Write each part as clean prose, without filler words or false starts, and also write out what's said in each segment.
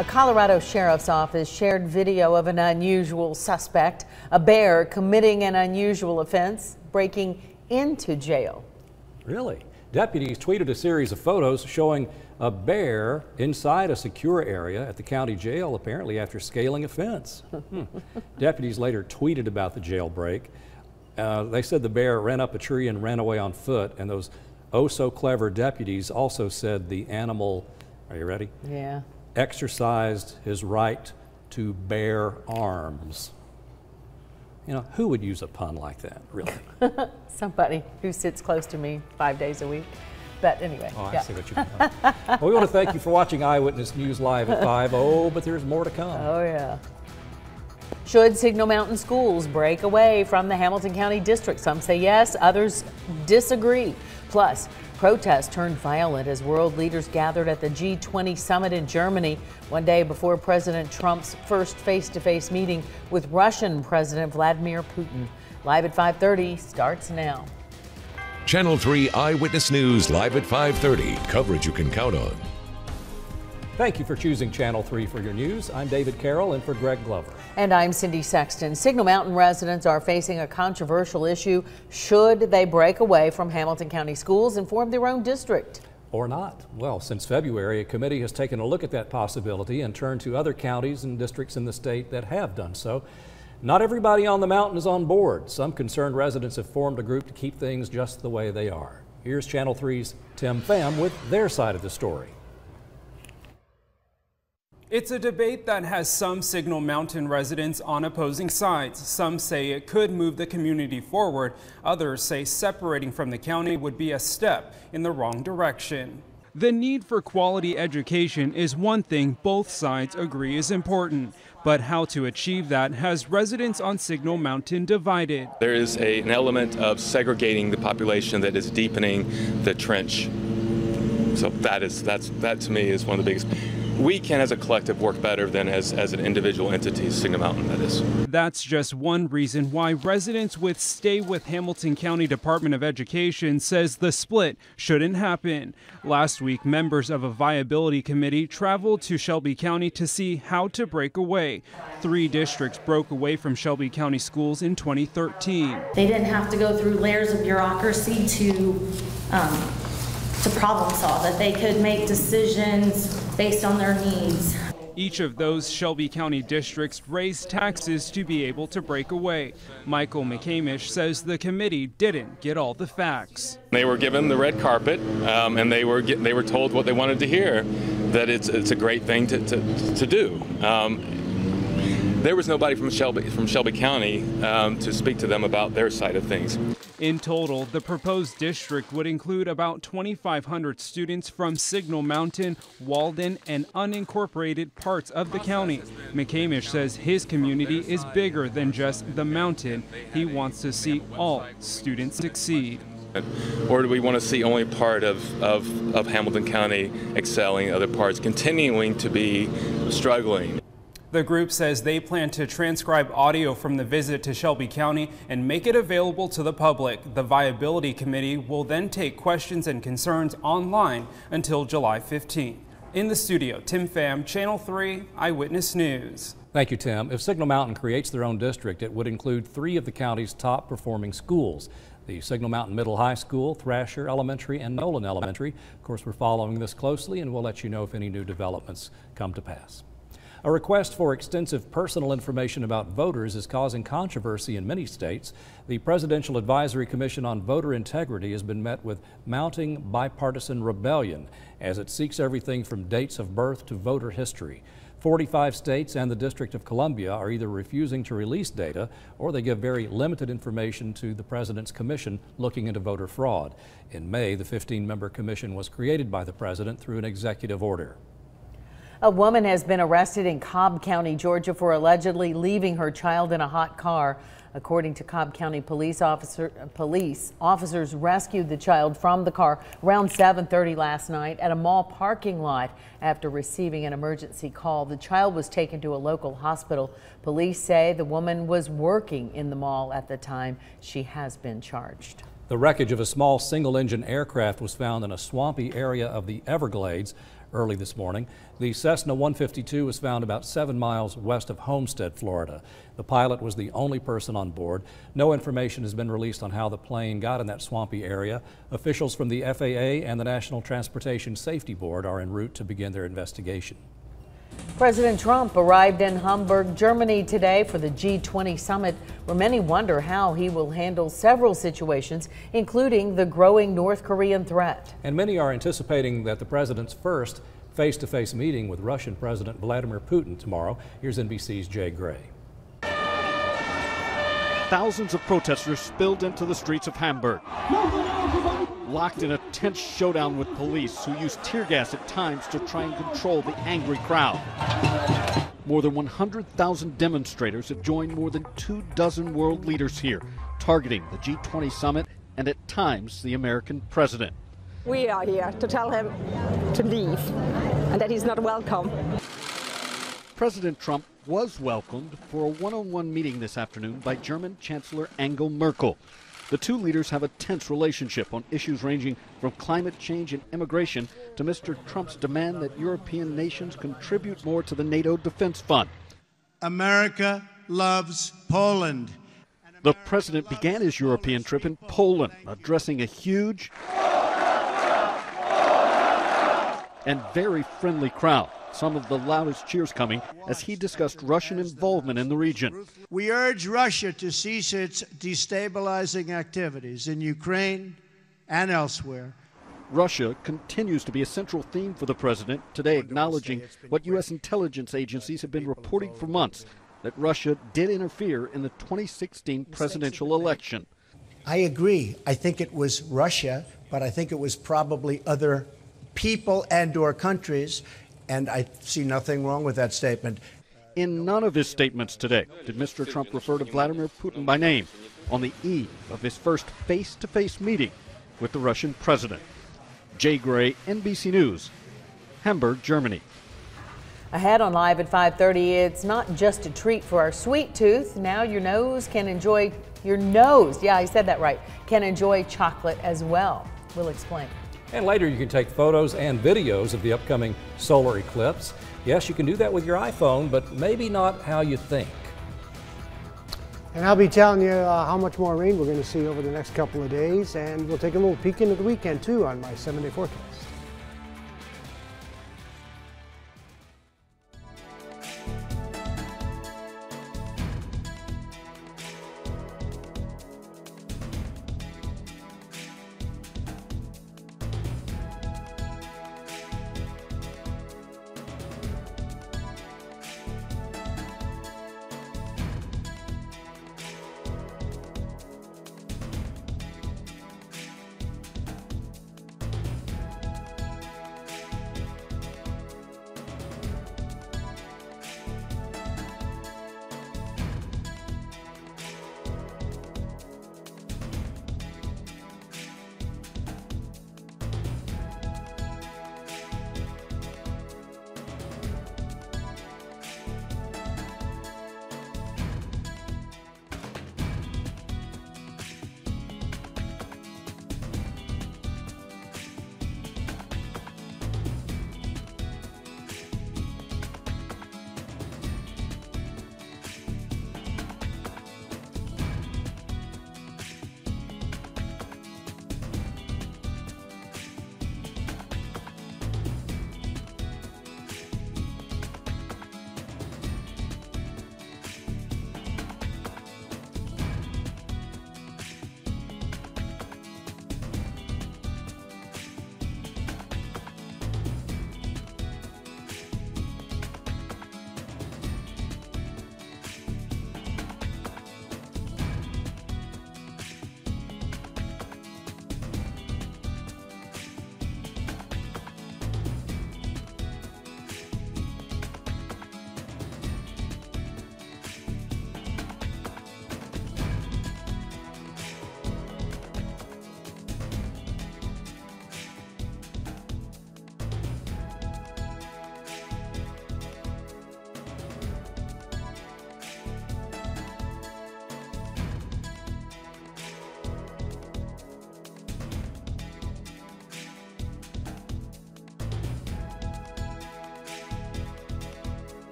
A Colorado sheriff's office shared video of an unusual suspect, a bear committing an unusual offense, breaking into jail. Really? Deputies tweeted a series of photos showing a bear inside a secure area at the county jail, apparently after scaling a fence. Deputies later tweeted about the jailbreak. They said the bear ran up a tree and ran away on foot, and those oh-so-clever deputies also said the animal, are you ready? Yeah. Exercised his right to bear arms. You know, who would use a pun like that, really? Somebody who sits close to me 5 days a week. But anyway. Oh, I see what you mean. Well, we want to thank you for watching Eyewitness News Live at 5. Oh, but there's more to come. Oh, yeah. Should Signal Mountain schools break away from the Hamilton County District? Some say yes, others disagree. Plus, protests turned violent as world leaders gathered at the G20 summit in Germany, one day before President Trump's first face-to-face meeting with Russian President Vladimir Putin. Live at 5:30 starts now. Channel 3 Eyewitness News live at 5:30. Coverage you can count on. Thank you for choosing Channel 3 for your news. I'm David Carroll in for Greg Glover. And I'm Cindy Sexton. Signal Mountain residents are facing a controversial issue. Should they break away from Hamilton County schools and form their own district? Or not? Well, since February, a committee has taken a look at that possibility and turned to other counties and districts in the state that have done so. Not everybody on the mountain is on board. Some concerned residents have formed a group to keep things just the way they are. Here's Channel 3's Tim Pham with their side of the story. It's a debate that has some Signal Mountain residents on opposing sides. Some say it could move the community forward. Others say separating from the county would be a step in the wrong direction. The need for quality education is one thing both sides agree is important. But how to achieve that has residents on Signal Mountain divided. There is an element of segregating the population that is deepening the trench. So that to me is one of the biggest. We can, as a collective, work better than as an individual entity, Signal Mountain, that is. That's just one reason why residents with Stay with Hamilton County Department of Education says the split shouldn't happen. Last week, members of a viability committee traveled to Shelby County to see how to break away. 3 districts broke away from Shelby County schools in 2013. They didn't have to go through layers of bureaucracy to problem solve, that they could make decisions based on their needs. Each of those Shelby County districts raised taxes to be able to break away. Michael McCamish says the committee didn't get all the facts. They were given the red carpet, and they were told what they wanted to hear, that it's a great thing to do. There was nobody from Shelby County to speak to them about their side of things. In total, the proposed district would include about 2,500 students from Signal Mountain, Walden, and unincorporated parts of the county. McCamish says his community is bigger than just the mountain. He wants to see all students succeed. Or do we want to see only part of Hamilton County excelling, other parts continuing to be struggling? The group says they plan to transcribe audio from the visit to Shelby County and make it available to the public. The Viability Committee will then take questions and concerns online until July 15th. In the studio, Tim Pham, Channel 3 Eyewitness News. Thank you, Tim. If Signal Mountain creates their own district, it would include 3 of the county's top performing schools. The Signal Mountain Middle High School, Thrasher Elementary, and Nolan Elementary. Of course, we're following this closely, and we'll let you know if any new developments come to pass. A request for extensive personal information about voters is causing controversy in many states. The Presidential Advisory Commission on Voter Integrity has been met with mounting bipartisan rebellion as it seeks everything from dates of birth to voter history. 45 states and the District of Columbia are either refusing to release data or they give very limited information to the President's Commission looking into voter fraud. In May, the 15-member commission was created by the President through an executive order. A woman has been arrested in Cobb County, Georgia for allegedly leaving her child in a hot car. According to Cobb County police officers rescued the child from the car around 7:30 last night at a mall parking lot after receiving an emergency call. The child was taken to a local hospital. Police say the woman was working in the mall at the time. She has been charged. The wreckage of a small single-engine aircraft was found in a swampy area of the Everglades. early this morning. The Cessna 152 was found about 7 miles west of Homestead, Florida. The pilot was the only person on board. No information has been released on how the plane got in that swampy area. Officials from the FAA and the National Transportation Safety Board are en route to begin their investigation. President Trump arrived in Hamburg, Germany today for the G20 summit, where many wonder how he will handle several situations, including the growing North Korean threat. And many are anticipating that the president's first face-to-face meeting with Russian President Vladimir Putin tomorrow. Here's NBC's Jay Gray. Thousands of protesters spilled into the streets of Hamburg, locked in a tense showdown with police who used tear gas at times to try and control the angry crowd. More than 100,000 demonstrators have joined more than 24 world leaders here, targeting the G20 summit and at times the American president. We are here to tell him to leave and that he's not welcome. President Trump was welcomed for a one-on-one meeting this afternoon by German Chancellor Angela Merkel. The two leaders have a tense relationship on issues ranging from climate change and immigration to Mr. Trump's demand that European nations contribute more to the NATO Defense Fund. America loves Poland. The president began his European trip in Poland, addressing a huge and very friendly crowd. Some of the loudest cheers coming as he discussed Russian involvement in the region. We urge Russia to cease its destabilizing activities in Ukraine and elsewhere. Russia continues to be a central theme for the president, today acknowledging what U.S. intelligence agencies have been reporting for months, that Russia did interfere in the 2016 presidential election. I agree. I think it was Russia, but I think it was probably other people and/or countries. And I see nothing wrong with that statement. In none of his statements today did Mr. Trump refer to Vladimir Putin by name on the eve of his first face-to-face meeting with the Russian president. Jay Gray, NBC News, Hamburg, Germany. Ahead on Live at 5:30, it's not just a treat for our sweet tooth. Now your nose, yeah, I said that right, can enjoy chocolate as well. We'll explain. And later you can take photos and videos of the upcoming solar eclipse. Yes, you can do that with your iPhone, but maybe not how you think. And I'll be telling you how much more rain we're going to see over the next couple of days, and we'll take a little peek into the weekend too on my 7-day forecast.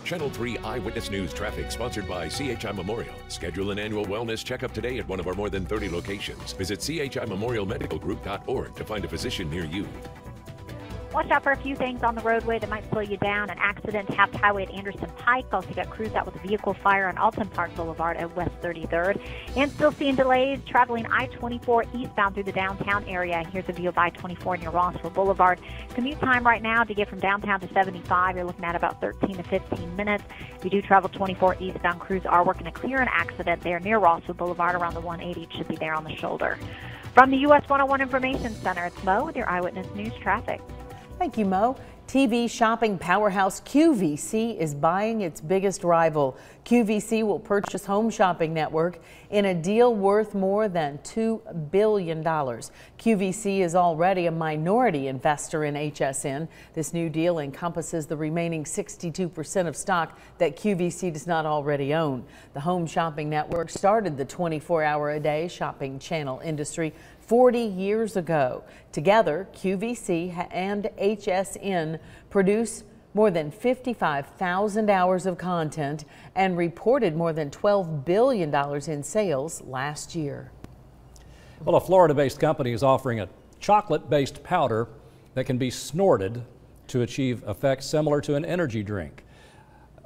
Channel 3 Eyewitness News traffic sponsored by CHI Memorial. Schedule an annual wellness checkup today at one of our more than 30 locations. Visit chimemorialmedicalgroup.org to find a physician near you. Watch out for a few things on the roadway that might slow you down. An accident tapped highway at Anderson Pike. Also got crews out with a vehicle fire on Alton Park Boulevard at West 33rd. And still seeing delays traveling I-24 eastbound through the downtown area. Here's a view of I-24 near Rossville Boulevard. Commute time right now to get from downtown to 75, you're looking at about 13 to 15 minutes. If you do travel 24 eastbound, crews are working to clear an accident there near Rossville Boulevard around the 180. It should be there on the shoulder. From the US 101 Information Center, it's Mo with your Eyewitness News traffic. Thank you, Mo. TV shopping powerhouse QVC is buying its biggest rival. QVC will purchase Home Shopping Network in a deal worth more than $2 billion. QVC is already a minority investor in HSN. This new deal encompasses the remaining 62% of stock that QVC does not already own. The Home Shopping Network started the 24-hour-a-day shopping channel industry 40 years ago. Together, QVC and HSN produce more than 55,000 hours of content and reported more than $12 billion in sales last year. Well, a Florida-based company is offering a chocolate-based powder that can be snorted to achieve effects similar to an energy drink.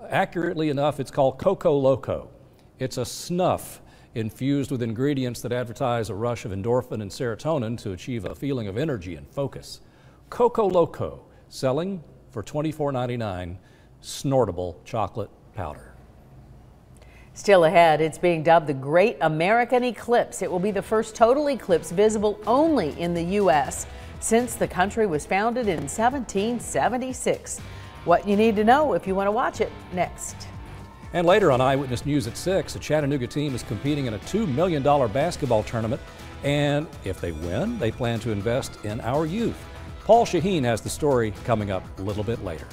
Accurately enough, it's called Coco Loco. It's a snuff infused with ingredients that advertise a rush of endorphin and serotonin to achieve a feeling of energy and focus. Coco Loco, selling for $24.99, snortable chocolate powder. Still ahead, it's being dubbed the Great American Eclipse. It will be the first total eclipse visible only in the U.S. since the country was founded in 1776. What you need to know if you want to watch it next. And later on Eyewitness News at 6, a Chattanooga team is competing in a $2 million basketball tournament, and if they win, they plan to invest in our youth. Paul Shaheen has the story coming up a little bit later.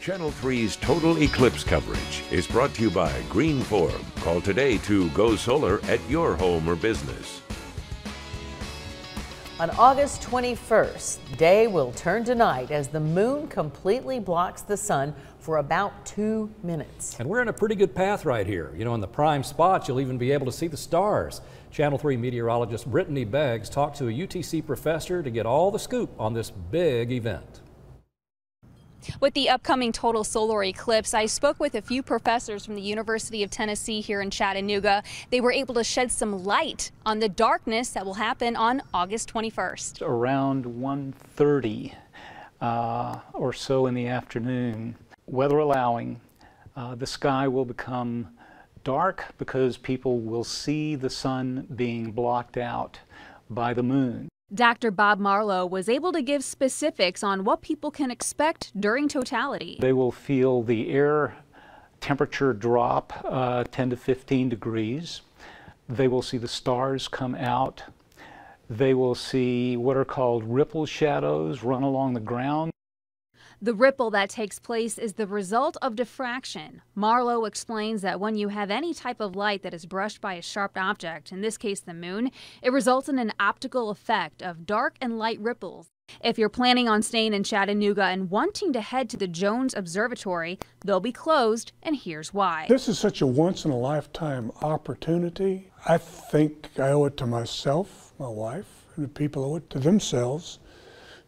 Channel 3's total eclipse coverage is brought to you by Green Form. Call today to go solar at your home or business. On August 21st, day will turn to night as the moon completely blocks the sun for about 2 minutes. And we're in a pretty good path right here. You know, in the prime spots, you'll even be able to see the stars. Channel 3 meteorologist Brittany Beggs talked to a UTC professor to get all the scoop on this big event. With the upcoming total solar eclipse, I spoke with a few professors from the University of Tennessee here in Chattanooga. They were able to shed some light on the darkness that will happen on August 21st. Around 1:30 or so in the afternoon, weather allowing, the sky will become dark because people will see the sun being blocked out by the moon. Dr. Bob Marlowe was able to give specifics on what people can expect during totality. They will feel the air temperature drop 10 to 15 degrees. They will see the stars come out. They will see what are called ripple shadows run along the ground. The ripple that takes place is the result of diffraction. Marlowe explains that when you have any type of light that is brushed by a sharp object, in this case the moon, it results in an optical effect of dark and light ripples. If you're planning on staying in Chattanooga and wanting to head to the Jones Observatory, they'll be closed, and here's why. This is such a once-in-a-lifetime opportunity. I think I owe it to myself, my wife, and the people owe it to themselves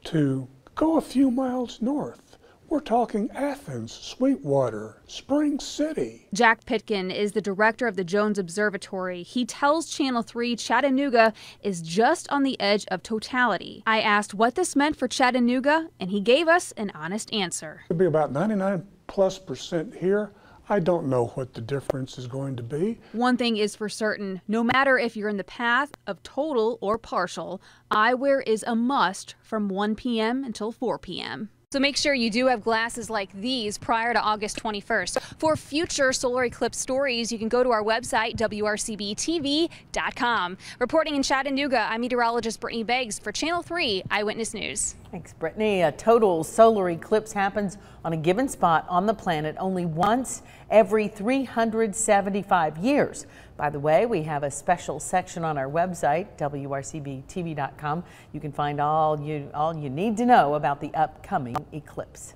to go a few miles north. We're talking Athens, Sweetwater, Spring City. Jack Pitkin is the director of the Jones Observatory. He tells Channel 3 Chattanooga is just on the edge of totality. I asked what this meant for Chattanooga, and he gave us an honest answer. It'll be about 99+% here. I don't know what the difference is going to be. One thing is for certain, no matter if you're in the path of total or partial, eyewear is a must from 1 p.m. until 4 p.m. So make sure you do have glasses like these prior to August 21st. For future solar eclipse stories, you can go to our website, WRCBTV.com. Reporting in Chattanooga, I'm meteorologist Brittany Beggs for Channel 3 Eyewitness News. Thanks, Brittany. A total solar eclipse happens on a given spot on the planet only once every 375 years. By the way, we have a special section on our website, WRCBTV.com. You can find all you need to know about the upcoming eclipse.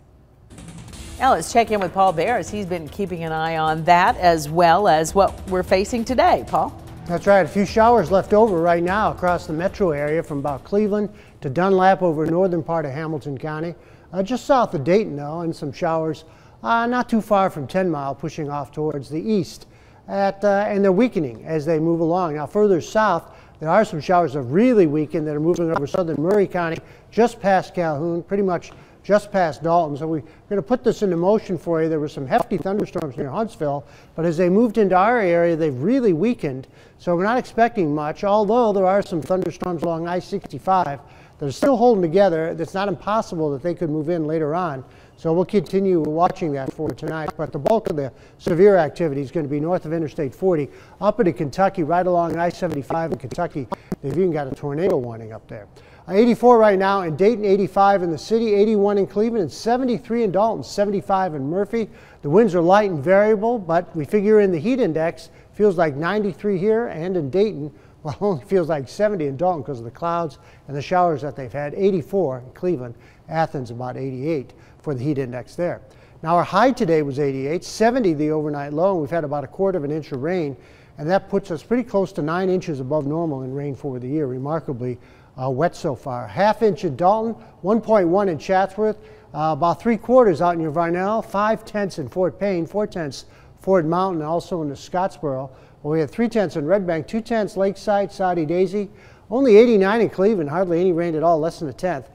Now let's check in with Paul Barris. He's been keeping an eye on that as well as what we're facing today. Paul? That's right. A few showers left over right now across the metro area from about Cleveland to Dunlap over northern part of Hamilton County. Just south of Dayton, though, and some showers not too far from 10 Mile, pushing off towards the east. And they're weakening as they move along. Now further south, there are some showers that have really weakened that are moving over southern Murray County, just past Calhoun, pretty much just past Dalton. So we're going to put this into motion for you. There were some hefty thunderstorms near Huntsville, but as they moved into our area, they've really weakened. So we're not expecting much, although there are some thunderstorms along I-65 that are still holding together. It's not impossible that they could move in later on. So we'll continue watching that for tonight. But the bulk of the severe activity is going to be north of Interstate 40, up into Kentucky, right along I-75 in Kentucky. They've even got a tornado warning up there. 84 right now in Dayton, 85 in the city, 81 in Cleveland, and 73 in Dalton, 75 in Murphy. The winds are light and variable, but we figure in the heat index, feels like 93 here and in Dayton. Well, it only feels like 70 in Dalton because of the clouds and the showers that they've had. 84 in Cleveland, Athens about 88 for the heat index there. Now our high today was 88, 70 the overnight low, and we've had about 1/4 inch of rain, and that puts us pretty close to 9 inches above normal in rain for the year. Remarkably wet so far. 1/2 inch in Dalton, 1.1 in Chatsworth, about 3/4 out near Varnell, 5/10 in Fort Payne, 4/10 Ford Mountain, also in the Scottsboro. Well, we had 3/10 in Red Bank, 2/10 Lakeside, Saudi Daisy, only 89 in Cleveland, hardly any rain at all, less than a tenth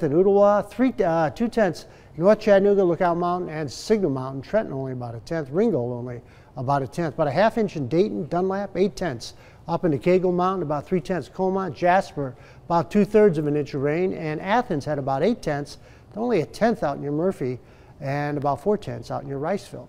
in Ottawa, 2/10 North Chattanooga, Lookout Mountain, and Signal Mountain. Trenton only about 1/10, Ringgold only about 1/10, about 1/2 inch in Dayton, Dunlap, 8/10 up into Cagle Mountain, about 3/10 Colmont, Jasper, about 2/3 of an inch of rain, and Athens had about 8/10, only 1/10 out near Murphy, and about 4/10 out near Riceville.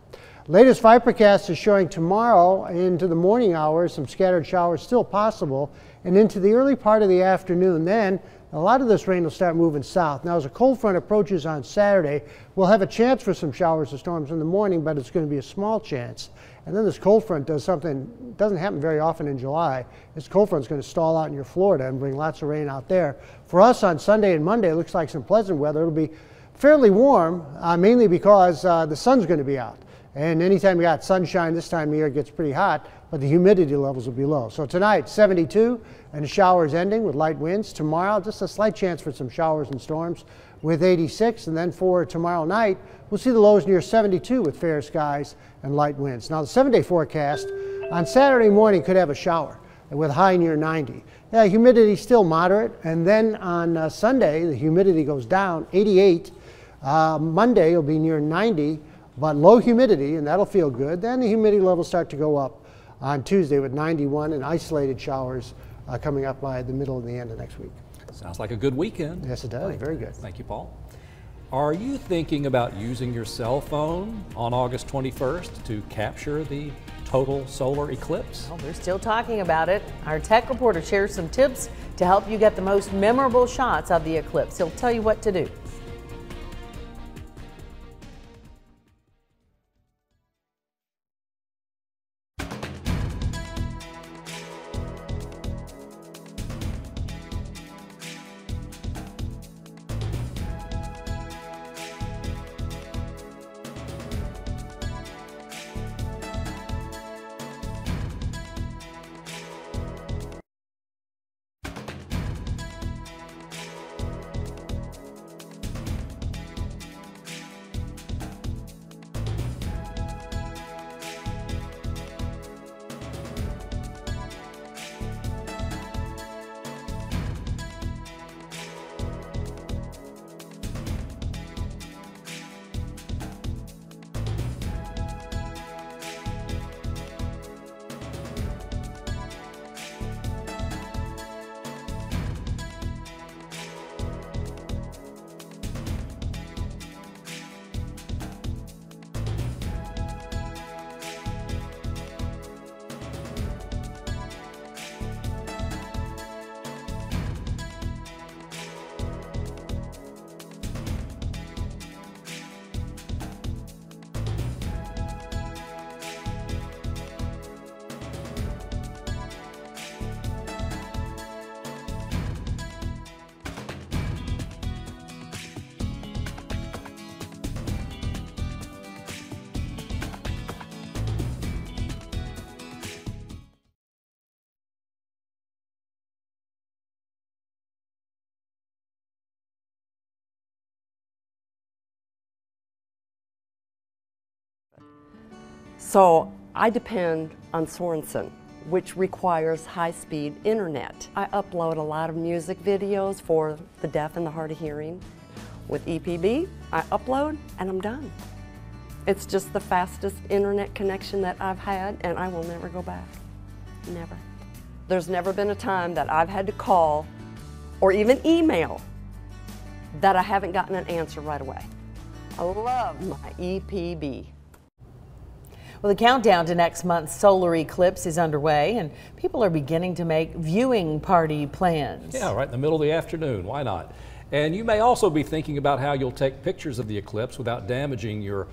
Latest forecast is showing tomorrow into the morning hours some scattered showers still possible, and into the early part of the afternoon. Then A lot of this rain will start moving south. Now, as a cold front approaches on Saturday, we'll have a chance for some showers or storms in the morning, but it's going to be a small chance. And then this cold front does something that doesn't happen very often in July. This cold front is going to stall out in your Florida and bring lots of rain out there. For us on Sunday and Monday, it looks like some pleasant weather. It'll be fairly warm, mainly because the sun's going to be out. And anytime you got sunshine this time of year, it gets pretty hot, but the humidity levels will be low. So tonight, 72, and the showers ending with light winds. Tomorrow, just a slight chance for some showers and storms with 86. And then for tomorrow night, we'll see the lows near 72 with fair skies and light winds. Now, the 7-day forecast on Saturday morning could have a shower with high near 90. Humidity still moderate. And then on Sunday, the humidity goes down, 88. Monday will be near 90. But low humidity, and that'll feel good. Then the humidity levels start to go up on Tuesday with 91 and isolated showers coming up by the middle and the end of next week. Sounds like a good weekend. Yes, it does. Very good. Thank you, Paul. Are you thinking about using your cell phone on August 21st to capture the total solar eclipse? Well, they're still talking about it. Our tech reporter shares some tips to help you get the most memorable shots of the eclipse. He'll tell you what to do. So I depend on Sorensen, which requires high-speed internet. I upload a lot of music videos for the deaf and the hard of hearing. With EPB, I upload and I'm done. It's just the fastest internet connection that I've had, and I will never go back. Never. There's never been a time that I've had to call or even email that I haven't gotten an answer right away. I love my EPB. Well, the countdown to next month's solar eclipse is underway, and people are beginning to make viewing party plans. Yeah, right in the middle of the afternoon. Why not? And you may also be thinking about how you'll take pictures of the eclipse without damaging your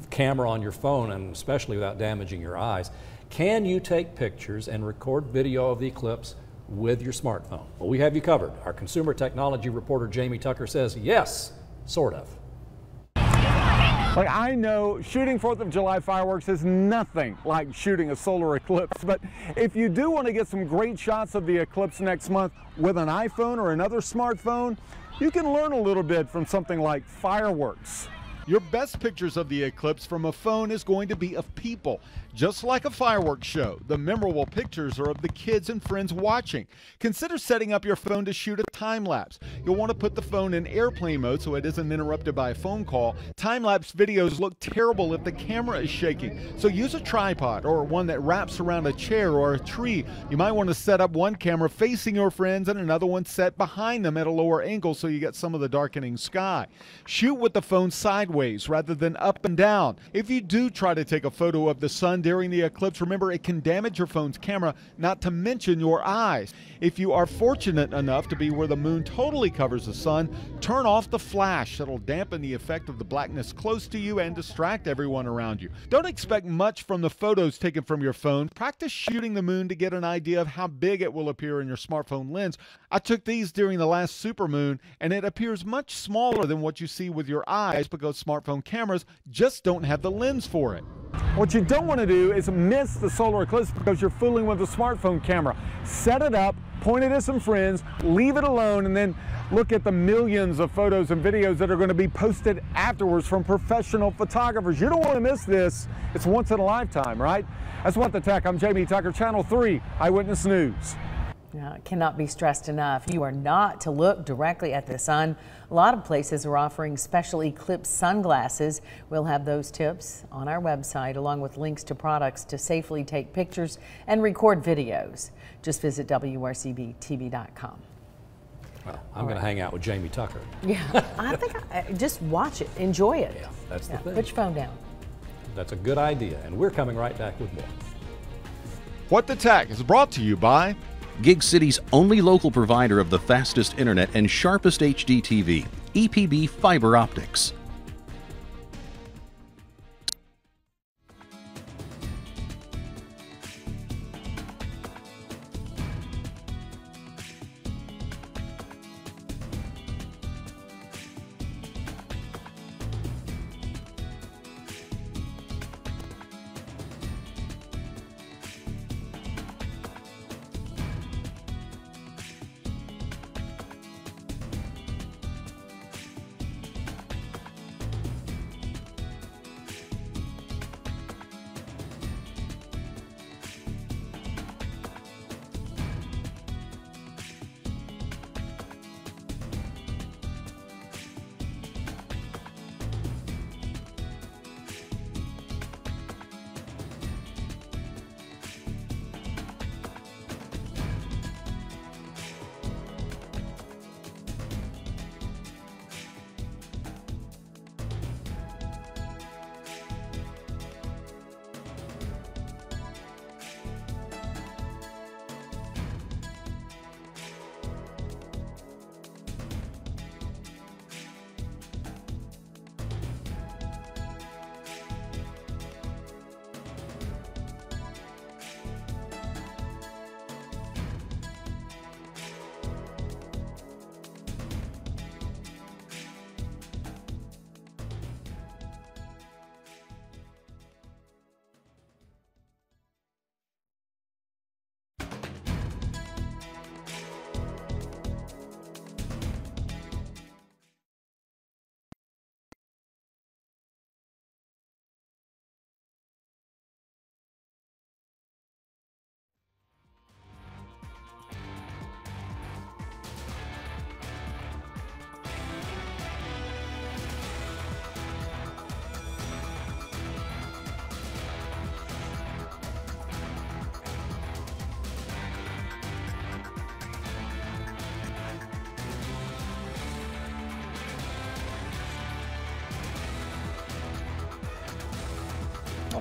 camera on your phone, and especially without damaging your eyes. Can you take pictures and record video of the eclipse with your smartphone? Well, we have you covered. Our consumer technology reporter Jamie Tucker says yes, sort of. Like, I know shooting 4th of July fireworks is nothing like shooting a solar eclipse, but if you do want to get some great shots of the eclipse next month with an iPhone or another smartphone, you can learn a little bit from something like fireworks. Your best pictures of the eclipse from a phone is going to be of people. Just like a fireworks show, the memorable pictures are of the kids and friends watching. Consider setting up your phone to shoot a time lapse. You'll want to put the phone in airplane mode so it isn't interrupted by a phone call. Time lapse videos look terrible if the camera is shaking, so use a tripod or one that wraps around a chair or a tree. You might want to set up one camera facing your friends and another one set behind them at a lower angle so you get some of the darkening sky. Shoot with the phone sideways sideways rather than up and down. If you do try to take a photo of the sun during the eclipse, remember it can damage your phone's camera, not to mention your eyes. If you are fortunate enough to be where the moon totally covers the sun, turn off the flash. That'll dampen the effect of the blackness close to you and distract everyone around you. Don't expect much from the photos taken from your phone. Practice shooting the moon to get an idea of how big it will appear in your smartphone lens. I took these during the last supermoon, and it appears much smaller than what you see with your eyes because smartphone cameras just don't have the lens for it. What you don't want to do is miss the solar eclipse because you're fooling with a smartphone camera. Set it up, point it at some friends, leave it alone, and then look at the millions of photos and videos that are going to be posted afterwards from professional photographers. You don't want to miss this. It's once in a lifetime, right? That's What the Tech. I'm Jamie Tucker, Channel 3 Eyewitness News. Now, it cannot be stressed enough. You are not to look directly at the sun. A lot of places are offering special eclipse sunglasses. We'll have those tips on our website, along with links to products to safely take pictures and record videos. Just visit WRCBTV.com. Well, I'm going to hang out with Jamie Tucker. Yeah, I think just watch it, enjoy it. Yeah, that's the thing. Put your phone down. That's a good idea, and we're coming right back with more. What the Tech is brought to you by Gig City's only local provider of the fastest internet and sharpest HD TV, EPB Fiber Optics.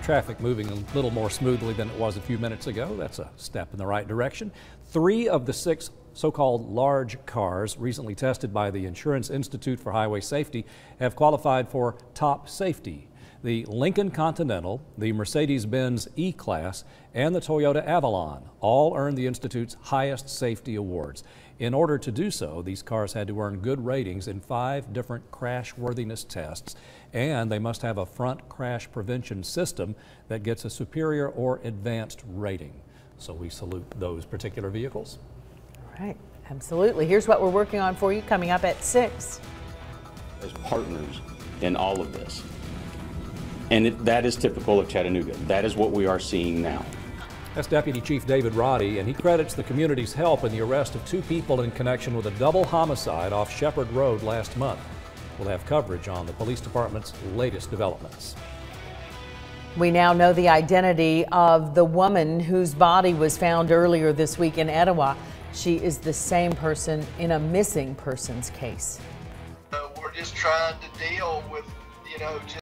Traffic moving a little more smoothly than it was a few minutes ago. That's a step in the right direction. 3 of the 6 so-called large cars recently tested by the Insurance Institute for Highway Safety have qualified for top safety. The Lincoln Continental, the Mercedes-Benz E-Class, and the Toyota Avalon all earned the Institute's highest safety awards. In order to do so, these cars had to earn good ratings in 5 different crash worthiness tests, and they must have a front crash prevention system that gets a superior or advanced rating. So we salute those particular vehicles. All right, absolutely. Here's what we're working on for you coming up at 6. As partners in all of this. And that is typical of Chattanooga. That is what we are seeing now. That's Deputy Chief David Roddy, and he credits the community's help in the arrest of 2 people in connection with a double homicide off Shepherd Road last month. We'll have coverage on the police department's latest developments. We now know the identity of the woman whose body was found earlier this week in Etowah. She is the same person in a missing persons case. We're just trying to deal with, you know, just